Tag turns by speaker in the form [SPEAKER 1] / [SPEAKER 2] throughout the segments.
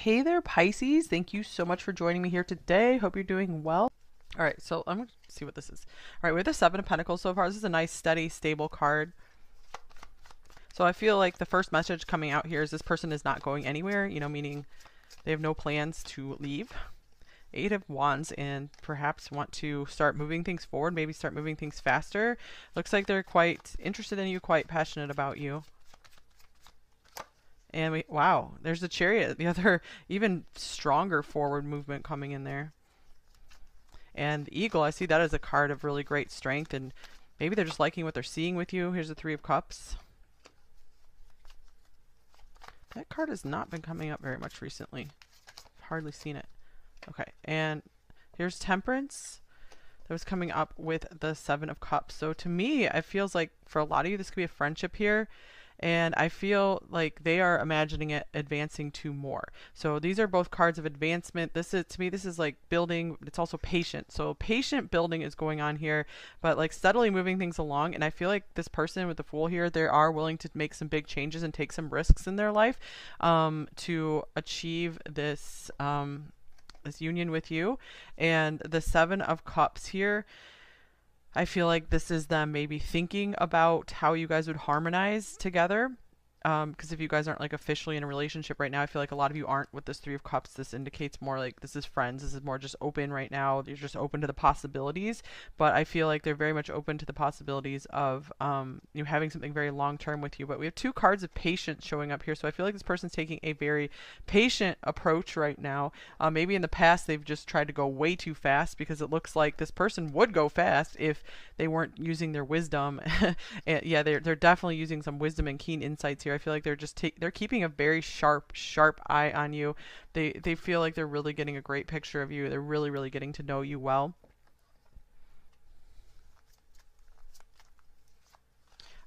[SPEAKER 1] Hey there, Pisces. Thank you so much for joining me here today. Hope you're doing well. All right, so I'm going to see what this is. All right, we have the Seven of Pentacles so far. This is a nice, steady, stable card. So I feel like the first message coming out here is this person is not going anywhere, meaning they have no plans to leave. Eight of Wands, and perhaps want to start moving things forward, maybe start moving things faster. Looks like they're quite interested in you, quite passionate about you. And wow, there's the Chariot, the other even stronger forward movement coming in there. And the Eagle, I see that as a card of really great strength, and maybe they're just liking what they're seeing with you. Here's the Three of Cups. That card has not been coming up very much recently. I've hardly seen it. Okay, and here's Temperance. That was coming up with the Seven of Cups. So to me, it feels like for a lot of you, this could be a friendship here. And I feel like they are imagining it advancing to more. So these are both cards of advancement. This is, to me, this is like building. It's also patient. So patient building is going on here, but like steadily moving things along. And I feel like this person with the Fool here, they are willing to make some big changes and take some risks in their life to achieve this this union with you. And the Seven of Cups here, I feel like this is them maybe thinking about how you guys would harmonize together. Because if you guys aren't like officially in a relationship right now, I feel like a lot of you aren't with this Three of Cups. This indicates more like this is friends. This is more just open right now. You're just open to the possibilities. But I feel like they're very much open to the possibilities of having something very long term with you. But we have two cards of patience showing up here. So I feel like this person's taking a very patient approach right now. Maybe in the past they've just tried to go way too fast, because it looks like this person would go fast if they weren't using their wisdom. And yeah, they're definitely using some wisdom and keen insights here. I feel like they're just they're keeping a very sharp eye on you. They feel like they're really getting a great picture of you. They're really getting to know you well.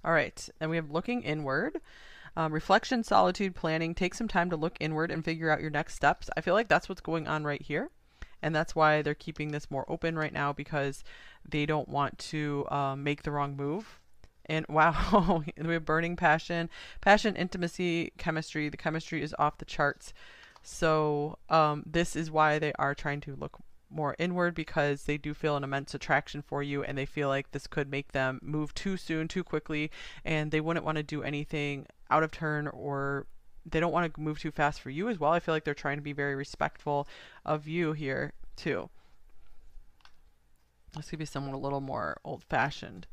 [SPEAKER 1] All right, and we have looking inward. Reflection, solitude, planning. Take some time to look inward and figure out your next steps. I feel like that's what's going on right here. And that's why they're keeping this more open right now, because they don't want to make the wrong move. And wow, we have burning passion, intimacy, chemistry. The chemistry is off the charts. So this is why they are trying to look more inward, because they do feel an immense attraction for you, and they feel like this could make them move too soon, too quickly, and they wouldn't want to do anything out of turn, or they don't want to move too fast for you as well. I feel like they're trying to be very respectful of you here too. This could be someone a little more old-fashioned.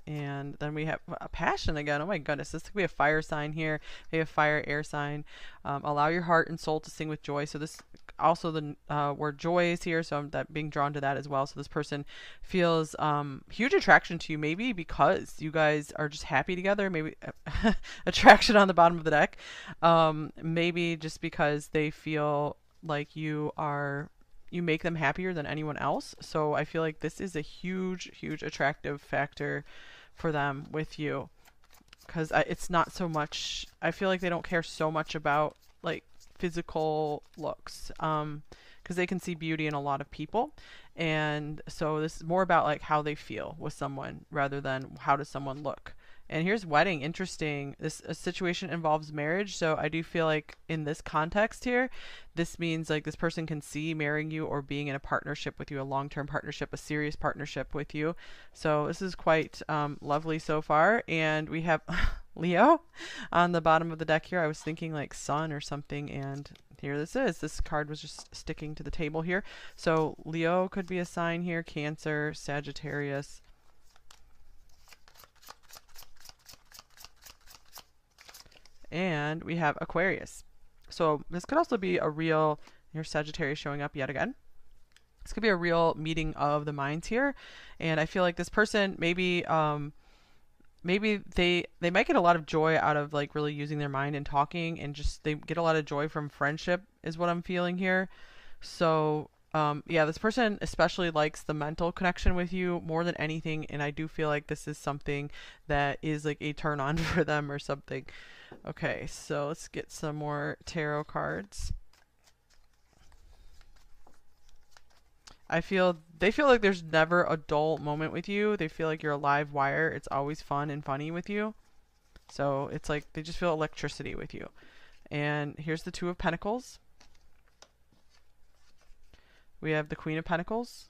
[SPEAKER 1] And then we have a passion again. Oh my goodness, this could be a fire sign here. We have fire, air sign. Allow your heart and soul to sing with joy. So this also the word joy is here, so I'm being drawn to that as well. So this person feels huge attraction to you, maybe because you guys are just happy together. Maybe attraction on the bottom of the deck. Maybe just because they feel like you make them happier than anyone else. So I feel like this is a huge attractive factor for them with you, because it's not so much, I feel like they don't care so much about like physical looks, because they can see beauty in a lot of people. And so this is more about like how they feel with someone rather than how does someone look. And here's wedding. Interesting. This situation involves marriage. So I do feel like in this context here, this means like this person can see marrying you or being in a partnership with you, a long-term partnership, a serious partnership with you. So this is quite lovely so far. And we have Leo on the bottom of the deck here. I was thinking like sun or something, and here this is. This card was just sticking to the table here. So Leo could be a sign here, Cancer, Sagittarius. And we have Aquarius. So this could also be a real, here's Sagittarius showing up yet again. This could be a real meeting of the minds here. And I feel like this person maybe they might get a lot of joy out of like really using their mind and talking, and just they get a lot of joy from friendship is what I'm feeling here. So yeah, this person especially likes the mental connection with you more than anything, and I do feel like this is something that is like a turn on for them or something. Okay, so let's get some more tarot cards. They feel like there's never a dull moment with you. They feel like you're a live wire. It's always fun and funny with you. So it's like they just feel electricity with you. And here's the Two of Pentacles. We have the Queen of Pentacles.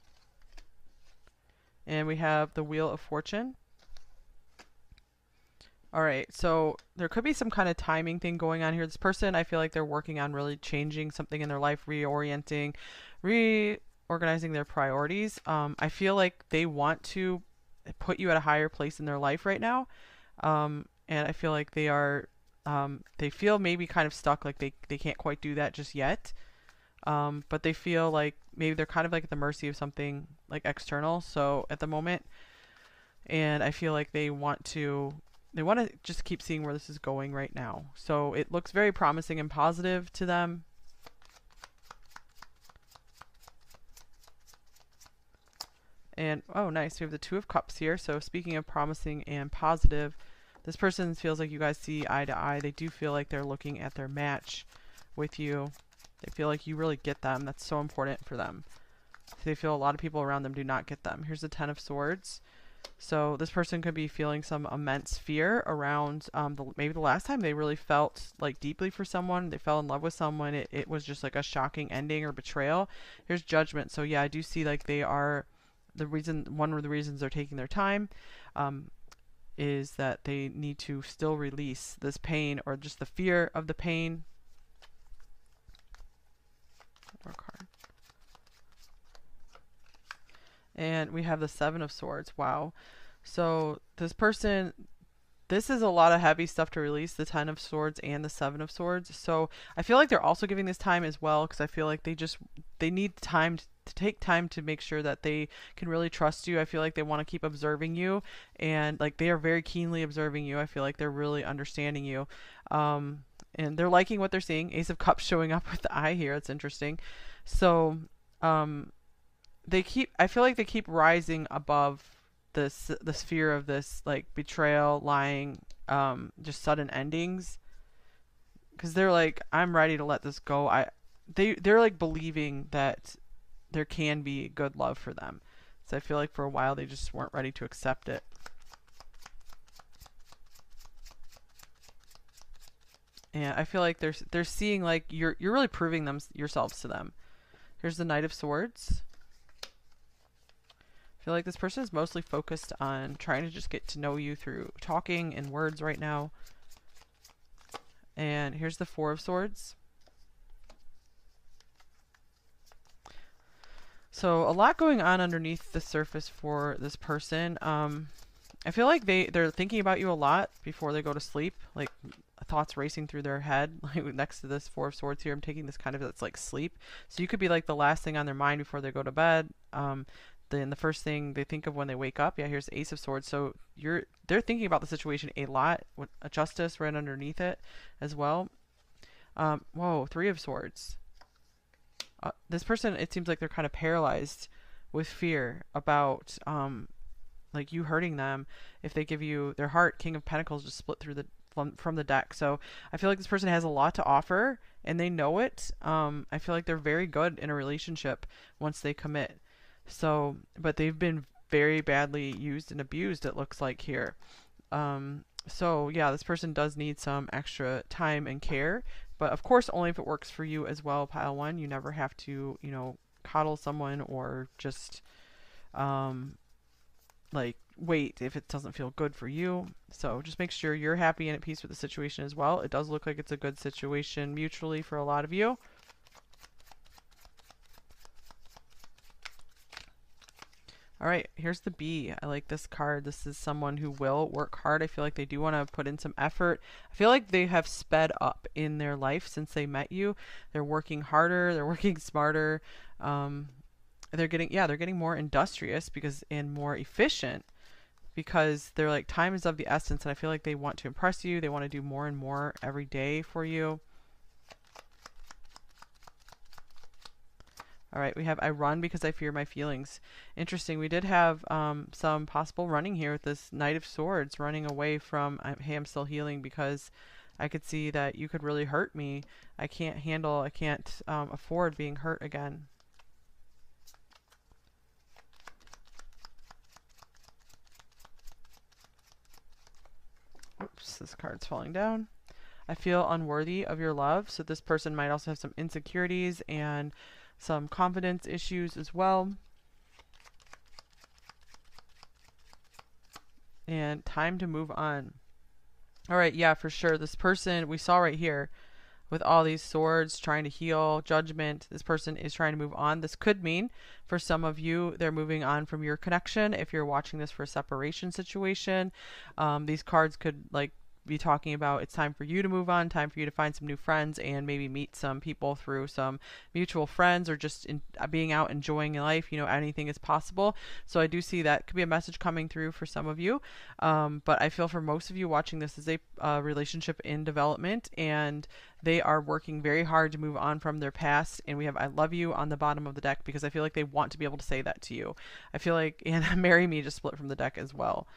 [SPEAKER 1] And we have the Wheel of Fortune. All right, so there could be some kind of timing thing going on here. This person, I feel like they're working on really changing something in their life, reorienting, reorganizing their priorities. I feel like they want to put you at a higher place in their life right now. And I feel like they are, they feel maybe kind of stuck, like they can't quite do that just yet. But they feel like maybe they're kind of like at the mercy of something like external. So at the moment, and I feel like they want to just keep seeing where this is going right now. So it looks very promising and positive to them. And oh, nice. We have the Two of Cups here. So speaking of promising and positive, this person feels like you guys see eye to eye. They do feel like they're looking at their match with you. They feel like you really get them. That's so important for them. They feel a lot of people around them do not get them. Here's the Ten of Swords. So this person could be feeling some immense fear around maybe the last time they really felt like deeply for someone. They fell in love with someone. It was just like a shocking ending or betrayal. Here's Judgment. So yeah, I do see like they are one of the reasons they're taking their time is that they need to still release this pain or just the fear of the pain. More card. And we have the Seven of Swords. Wow. So this person, this is a lot of heavy stuff to release, the Ten of Swords and the Seven of Swords. So I feel like they're also giving this time as well, because I feel like they need time to take time to make sure that they can really trust you. I feel like they want to keep observing you, and like they are very keenly observing you. I feel like they're really understanding you. And they're liking what they're seeing. Ace of Cups showing up with the eye here. It's interesting. So, I feel like they keep rising above the sphere of this like betrayal, lying, just sudden endings, because they're like, I'm ready to let this go. They're like believing that there can be good love for them. So I feel like for a while they just weren't ready to accept it. And I feel like they're seeing like you're really proving yourselves to them. Here's the Knight of Swords. I feel like this person is mostly focused on trying to just get to know you through talking and words right now. And here's the Four of Swords. So a lot going on underneath the surface for this person. I feel like they're thinking about you a lot before they go to sleep. Like thoughts racing through their head. Like next to this Four of Swords here, I'm taking this kind of, that's like sleep. So you could be like the last thing on their mind before they go to bed. Then the first thing they think of when they wake up. Yeah, here's the Ace of Swords. So they're thinking about the situation a lot, with a Justice right underneath it as well. Whoa, Three of Swords. This person, it seems like they're kind of paralyzed with fear about like you hurting them if they give you their heart. King of Pentacles just split through from the deck. So I feel like this person has a lot to offer and they know it. I feel like they're very good in a relationship once they commit. So, but they've been very badly used and abused, it looks like here. So yeah, this person does need some extra time and care, but of course only if it works for you as well, pile one. You never have to, coddle someone or just like wait if it doesn't feel good for you. So just make sure you're happy and at peace with the situation as well. It does look like it's a good situation mutually for a lot of you. All right, here's the Bee. I like this card. This is someone who will work hard. I feel like they do want to put in some effort. I feel like they have sped up in their life since they met you. They're working harder. They're working smarter. They're getting more industrious and more efficient, because they're like, time is of the essence, and I feel like they want to impress you. They want to do more and more every day for you. All right, we have I run because I fear my feelings. Interesting. We did have some possible running here with this Knight of Swords, running away from, hey, I'm still healing because I could see that you could really hurt me. I can't afford being hurt again. Oops, this card's falling down. I feel unworthy of your love. So this person might also have some insecurities and some confidence issues as well. And time to move on. All right, yeah, for sure. This person we saw right here with all these swords trying to heal, judgment, this person is trying to move on. This could mean for some of you they're moving on from your connection. If you're watching this for a separation situation, these cards could like be talking about it's time for you to move on, time for you to find some new friends and maybe meet some people through some mutual friends or just in, being out enjoying life. You know, anything is possible. So I do see that could be a message coming through for some of you. But I feel for most of you watching this is a relationship in development, and they are working very hard to move on from their past. And we have I love you on the bottom of the deck because I feel like they want to be able to say that to you. I feel like, and marry me just split from the deck as well.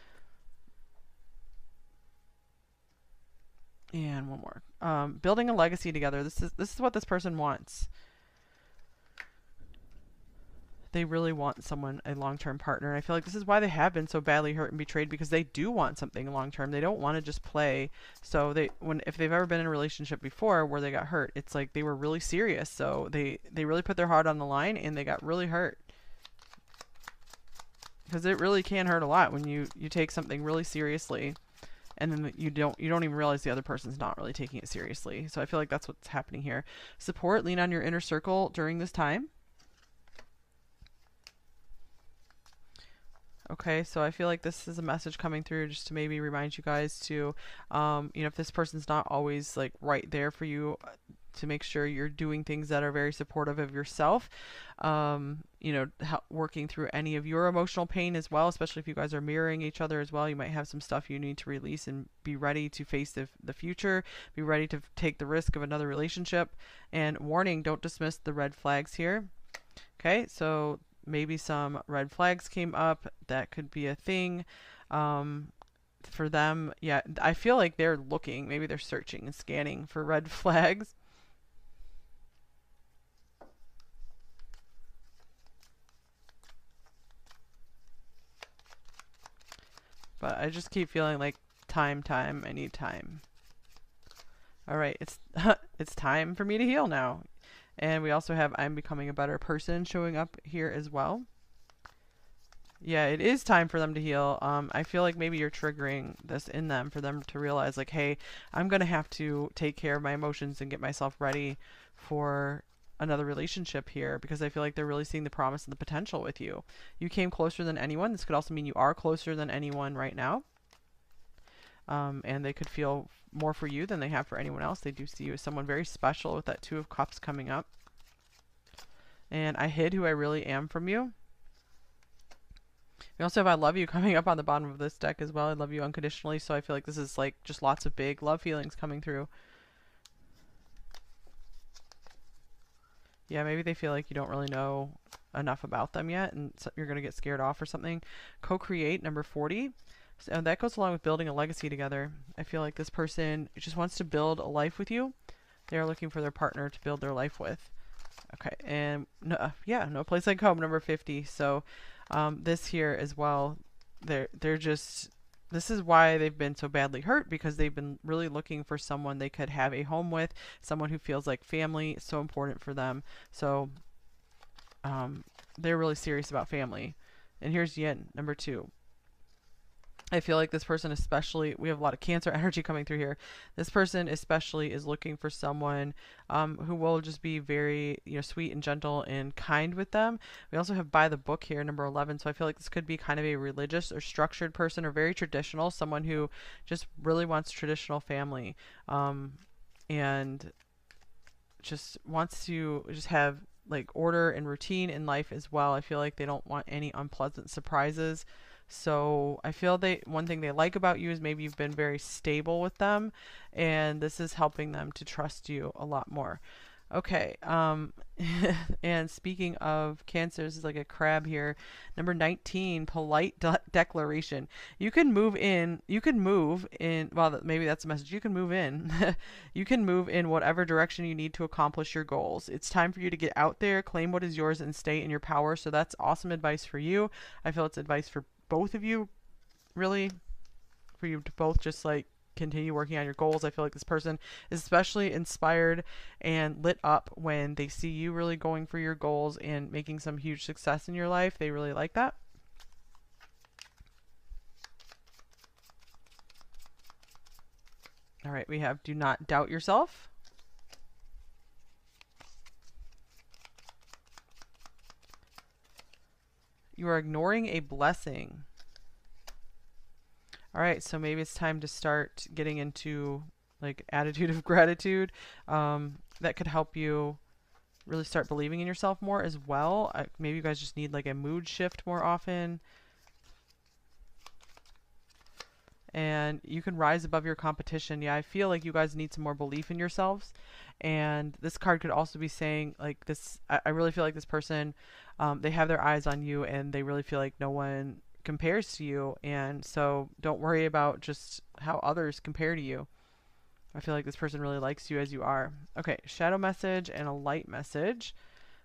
[SPEAKER 1] And one more. Building a legacy together. This is what this person wants. They really want someone, a long-term partner. And I feel like this is why they have been so badly hurt and betrayed, because they do want something long-term. They don't want to just play. So if they've ever been in a relationship before where they got hurt, it's like they were really serious. So they really put their heart on the line and they got really hurt. Because it really can hurt a lot when you take something really seriously and then you don't even realize the other person's not really taking it seriously. So I feel like that's what's happening here. Support, lean on your inner circle during this time. Okay, so I feel like this is a message coming through just to maybe remind you guys to, you know, if this person's not always like right there for you, to make sure you're doing things that are very supportive of yourself. You know, working through any of your emotional pain as well, especially if you guys are mirroring each other as well. You might have some stuff you need to release and be ready to face the future, be ready to take the risk of another relationship. And warning, don't dismiss the red flags here. Okay, so maybe some red flags came up. That could be a thing for them. Yeah, I feel like they're looking, maybe they're searching and scanning for red flags. But I just keep feeling like time, I need time. All right, it's it's time for me to heal now. And we also have I'm becoming a better person showing up here as well. Yeah, it is time for them to heal. I feel like maybe you're triggering this in them for them to realize like, hey, I'm going to have to take care of my emotions and get myself ready for another relationship here, because I feel like they're really seeing the promise and the potential with you. You came closer than anyone. This could also mean you are closer than anyone right now. And they could feel more for you than they have for anyone else. They do see you as someone very special with that Two of Cups coming up. And I hid who I really am from you. We also have I love you coming up on the bottom of this deck as well. I love you unconditionally. So I feel like this is like just lots of big love feelings coming through. Yeah, maybe they feel like you don't really know enough about them yet and so you're going to get scared off or something. Co-create, number 40. So that goes along with building a legacy together. I feel like this person just wants to build a life with you. They're looking for their partner to build their life with. Okay, and no, yeah, no place like home, number 50. So this here as well, they're just, this is why they've been so badly hurt, because they've been really looking for someone they could have a home with, someone who feels like family is so important for them. So they're really serious about family. And here's Yin, number 2. I feel like this person especially, we have a lot of Cancer energy coming through here. This person especially is looking for someone who will just be very, you know, sweet and gentle and kind with them. We also have by the book here, number 11. So I feel like this could be kind of a religious or structured person or very traditional, someone who just really wants traditional family and just wants to just have like order and routine in life as well. I feel like they don't want any unpleasant surprises. So I feel one thing they like about you is maybe you've been very stable with them, and this is helping them to trust you a lot more. Okay, and speaking of Cancer, this is like a crab here. Number 19, polite declaration. You can move in, well, maybe that's a message. You can move in. You can move in whatever direction you need to accomplish your goals. It's time for you to get out there, claim what is yours, and stay in your power. So that's awesome advice for you. I feel it's advice for both of you, really, for you to both just like continue working on your goals. I feel like this person is especially inspired and lit up when they see you really going for your goals and making some huge success in your life. They really like that. All right, we have do not doubt yourself. You are ignoring a blessing. All right, so maybe it's time to start getting into like attitude of gratitude. That could help you really start believing in yourself more as well. Maybe you guys just need like a mood shift more often. And you can rise above your competition. Yeah, I feel like you guys need some more belief in yourselves. And this card could also be saying like this, I really feel like this person, they have their eyes on you and they really feel like no one compares to you. And so don't worry about just how others compare to you. I feel like this person really likes you as you are. Okay, shadow message and a light message.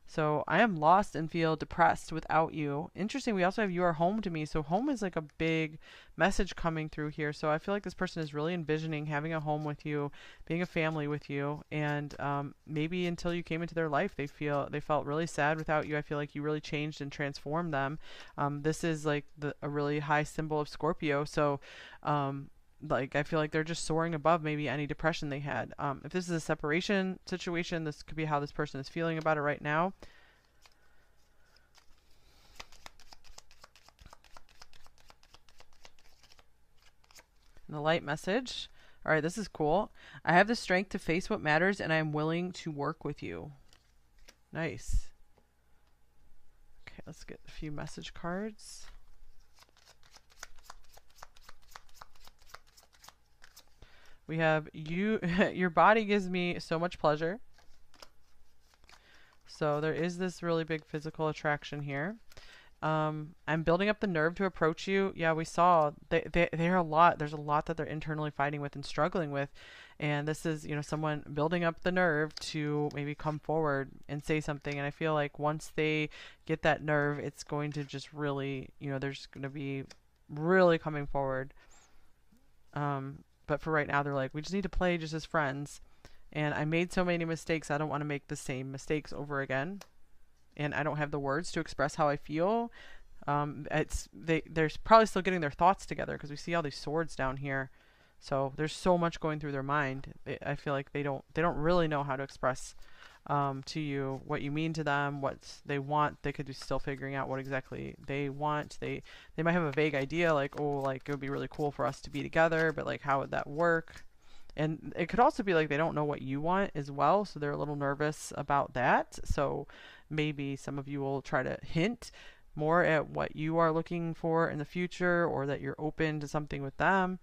[SPEAKER 1] So I am lost and feel depressed without you. Interesting, we also have you are home to me. So home is like a big message coming through here. So I feel like this person is really envisioning having a home with you, being a family with you. And maybe until you came into their life, they felt really sad without you. I feel like you really changed and transformed them. This is like a really high symbol of Scorpio. So like I feel like they're just soaring above maybe any depression they had. If this is a separation situation, this could be how this person is feeling about it right now. And the light message. All right, this is cool. I have the strength to face what matters and I am willing to work with you. Nice. Okay, let's get a few message cards. We have you, your body gives me so much pleasure. So there is this really big physical attraction here. I'm building up the nerve to approach you. Yeah, we saw they're a lot. There's a lot that they're internally fighting with and struggling with. And this is, you know, someone building up the nerve to maybe come forward and say something. And I feel like once they get that nerve, it's going to just really, you know, they're just going to be really coming forward. But for right now, they're like, we just need to play just as friends. And I made so many mistakes. I don't want to make the same mistakes over again. And I don't have the words to express how I feel. They're probably still getting their thoughts together because we see all these swords down here. So there's so much going through their mind. I feel like they don't really know how to express to you what you mean to them, what they want. They could be still figuring out what exactly they want. They might have a vague idea like, oh, like it would be really cool for us to be together, but like how would that work? And it could also be like they don't know what you want as well, so they're a little nervous about that. So maybe some of you will try to hint more at what you are looking for in the future, or that you're open to something with them.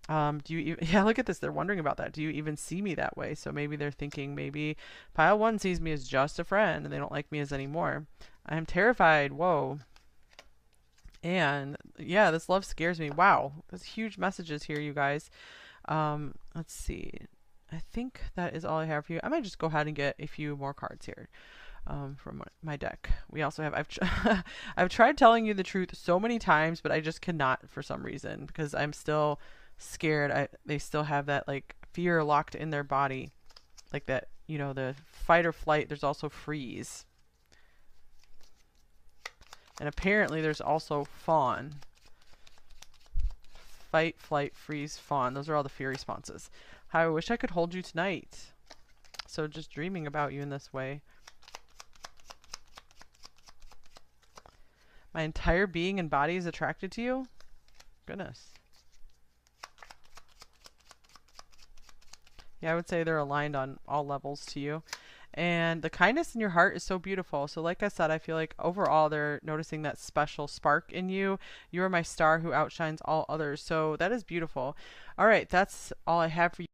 [SPEAKER 1] Yeah, look at this. They're wondering about that. Do you even see me that way? So maybe they're thinking maybe pile one sees me as just a friend and they don't like me as anymore. I'm terrified. Whoa. And yeah, this love scares me. Wow. There's huge messages here, you guys. Let's see. I think that is all I have for you. I might just go ahead and get a few more cards here. From my deck. We also have, I've tried telling you the truth so many times, but I just cannot for some reason because I'm still scared. They still have that like fear locked in their body, like that, you know, the fight or flight. There's also freeze, and apparently there's also fawn. Fight, flight, freeze, fawn. Those are all the fear responses. How I wish I could hold you tonight. So just dreaming about you in this way. My entire being and body is attracted to you. Goodness. Yeah, I would say they're aligned on all levels to you. And the kindness in your heart is so beautiful. So like I said, I feel like overall they're noticing that special spark in you. You are my star who outshines all others. So that is beautiful. All right, that's all I have for you.